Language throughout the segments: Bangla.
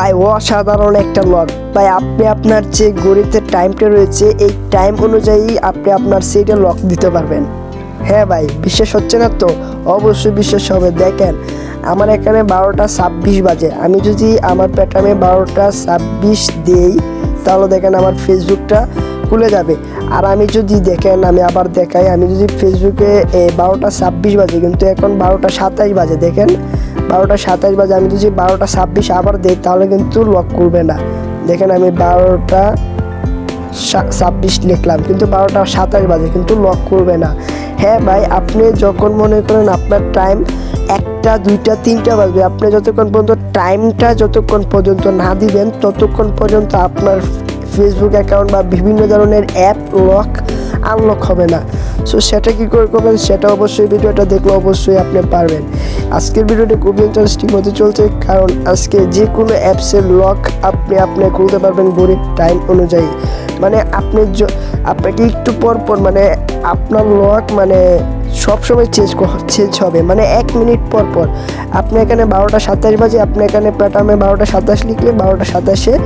ভাই অসাধারণ একটা লক ভাই। আপনি আপনার যে ঘড়িতে টাইমটা রয়েছে এই টাইম অনুযায়ী আপনি আপনার সেটে লক দিতে পারবেন। হ্যাঁ ভাই, বিশ্বাস হচ্ছে না তো? অবশ্যই বিশ্বাস হবে। দেখেন আমার এখানে 12:26 বাজে, আমি যদি আমার প্যাটার্নে 12:26 দেই তাহলে দেখেন আমার ফেসবুকটা খুলে যাবে। আর আমি যদি দেখেন, আমি আবার দেখাই, আমি যদি ফেসবুকে 12:26 বাজে কিন্তু এখন 12:27 বাজে, দেখেন 12:27 বাজে, আমি যদি 12:26 আবার দিই তাহলে কিন্তু লক করবে না। দেখেন আমি 12:26 লিখলাম কিন্তু 12:27 বাজে কিন্তু লক করবে না। হ্যাঁ ভাই, আপনি যখন মনে করেন আপনার টাইম 1টা 2টা 3টা বাজবে, আপনি যতক্ষণ পর্যন্ত টাইমটা যতক্ষণ পর্যন্ত না দিবেন ততক্ষণ পর্যন্ত আপনার ফেসবুক অ্যাকাউন্ট বা বিভিন্ন ধরনের অ্যাপ লক আনলক হবে না। সো সেটা কী করে করবেন সেটা অবশ্যই ভিডিওটা দেখলে অবশ্যই আপনি পারবেন। আজকের ভিডিওটি খুবই ইন্টারেস্টিং হতে চলছে, কারণ আজকে যে কোনো অ্যাপসের লক আপনি খুলতে পারবেন ঘড়ির টাইম অনুযায়ী। মানে আপনাকে একটু পর মানে আপনার লক মানে সবসময় চেঞ্জ হবে, মানে 1 মিনিট পর আপনি এখানে 12:27 বাজে, আপনি এখানে প্যাটার্নে 12:27 লিখলে 12:27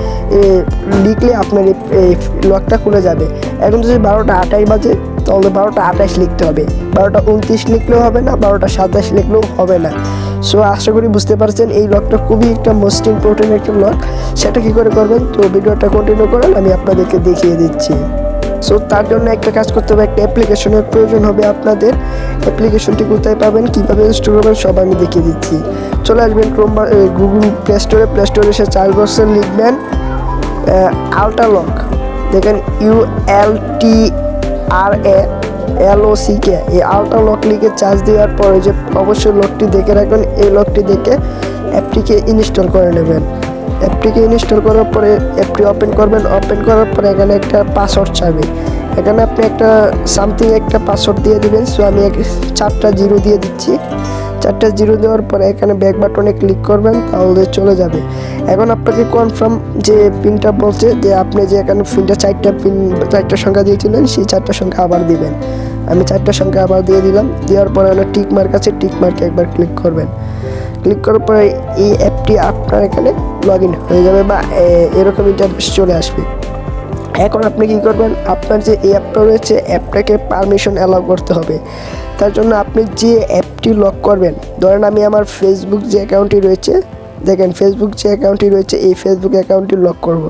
লিখলে আপনার এই লকটা খুলে যাবে। এখন যদি 12:28 বাজে তাহলে 12:28 লিখতে হবে, 12:29 লিখলেও হবে না, 12:27 লিখলেও হবে না। সো আশা করি বুঝতে পারছেন এই লকটা খুবই একটা মোস্ট ইম্পর্টেন্ট একটা লক। সেটা কী করে করবেন তো ভিডিওটা কন্টিনিউ করেন, আমি আপনাদেরকে দেখিয়ে দিচ্ছি। সো তার জন্য একটা কাজ করতে হবে, একটা অ্যাপ্লিকেশনের প্রয়োজন হবে আপনাদের। অ্যাপ্লিকেশনটি কোথায় পাবেন, কীভাবে ইনস্টল করবেন সব আমি দেখিয়ে দিচ্ছি। চলে আসবেন গুগল প্লে স্টোরে এসে সার্চ বক্সে লিখবেন আল্ট্রালক। দেখেন ULTRALOCK, এই আল্ট্রালক লিখে চার্জ দেওয়ার পরে যে অবশ্যই লকটি দেখে রাখবেন, এই লকটি দেখে অ্যাপটিকে ইনস্টল করে নেবেন। অ্যাপটিকে ইনস্টল করার পরে অ্যাপটি ওপেন করবেন। ওপেন করার পরে এখানে একটা পাসওয়ার্ড চাইবে, এখানে আপনি একটা পাসওয়ার্ড দিয়ে দেবেন। সো আমি 4টা 0 দিয়ে দিচ্ছি। 4টা 0 দেওয়ার পরে এখানে ব্যাক বাটনে ক্লিক করবেন, তাহলে চলে যাবে। এখন আপনাকে কনফার্ম যে পিনটা বলছে যে আপনি যে এখানে পিনটা 4টা সংখ্যা দিয়েছিলেন সেই 4টা সংখ্যা আবার দিবেন। আমি 4টা সংখ্যা আবার দিয়ে দিলাম। দেওয়ার পরে এখানে টিক মার্ক আছে, টিক মার্কে একবার ক্লিক করবেন। ক্লিক করার পরে এই অ্যাপটি আপনার এখানে লগ ইন হয়ে যাবে বা এরকম ইন্টারফেস চলে আসবে। এখন আপনি কী করবেন, আপনার যে এই অ্যাপটা রয়েছে অ্যাপটাকে পারমিশন অ্যালাউ করতে হবে। তার জন্য আপনি যে অ্যাপটি লক করবেন, ধরেন আমি আমার ফেসবুক যে অ্যাকাউন্টটি রয়েছে, দেখেন ফেসবুক যে অ্যাকাউন্টটি রয়েছে এই ফেসবুক অ্যাকাউন্টটি লক করব।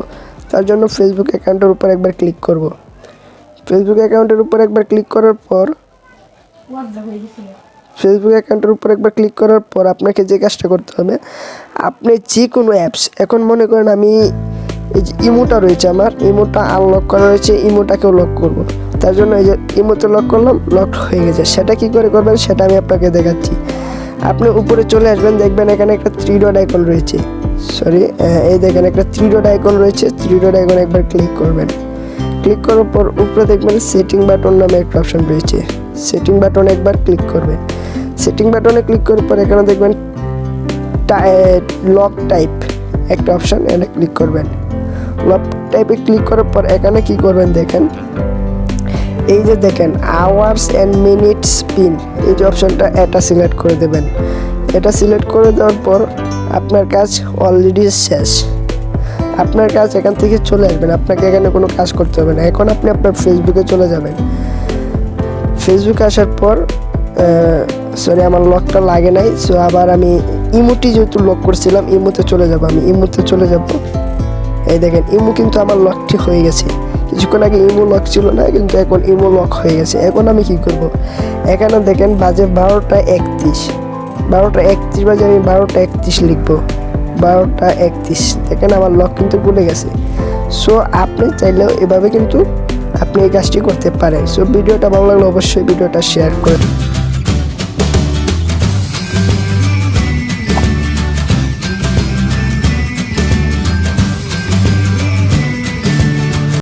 তার জন্য ফেসবুক অ্যাকাউন্টের উপর একবার ক্লিক করব। ফেসবুক অ্যাকাউন্টের উপর একবার ক্লিক করার পর আপনাকে যে কাজটা করতে হবে, আপনি যে কোনো অ্যাপস, এখন মনে করেন আমি এই যে ইমোটা রয়েছে, আমার ইমোটা আনলক করা রয়েছে, ইমোটাকেও লক করব। তার জন্য এই যে ইমোতে লক করলাম, লক হয়ে গেছে। সেটা কী করে করবেন সেটা আমি আপনাকে দেখাচ্ছি। আপনি উপরে চলে আসবেন, দেখবেন এখানে একটা 3 ডট আইকন রয়েছে, এই দেখেন একটা 3 ডট আইকন রয়েছে। 3 ডট আইকন একবার ক্লিক করবেন। ক্লিক করার পর উপরে দেখবেন সেটিং বাটন নামে একটা অপশন রয়েছে, সেটিং বাটনে একবার ক্লিক করবেন। সেটিং বাটনে ক্লিক করার পর এখানে দেখবেন লক টাইপ একটা অপশন, এখানে ক্লিক করবেন। লক টাইপে ক্লিক করার পর এখানে কি করবেন, দেখেন এই যে দেখেন আওয়ার্স অ্যান্ড মিনিটস পিন, এই যে অপশনটা এটা সিলেক্ট করে দেবেন। এটা সিলেক্ট করে দেওয়ার পর আপনার কাজ অলরেডি শেষ। আপনার কাজ এখান থেকে চলে আসবেন, আপনাকে এখানে কোনো কাজ করতে হবে না। এখন আপনি আপনার ফেসবুকে চলে যাবেন। ফেসবুকে আসার পর আমার লকটা লাগে নাই। সো আবার আমি ইমোটি যেহেতু লক করছিলাম ইমোতে চলে যাব। আমি ইমোতে চলে যাব। এই দেখেন ইমো কিন্তু আমার লকটি হয়ে গেছে। কিছুক্ষণ আগে ইমো লক ছিল না, কিন্তু এখন ইমো লক হয়ে গেছে। এখন আমি কি করব, এখানে দেখেন বাজে 12:31। 12:31 বাজে, আমি 12:31 লিখবো। 12:31 দেখেন আমার লক কিন্তু খুলে গেছে। সো আপনি চাইলেও এভাবে কিন্তু আপনি এই কাজটি করতে পারেন। সো ভিডিওটা ভালো লাগলে অবশ্যই ভিডিওটা শেয়ার করে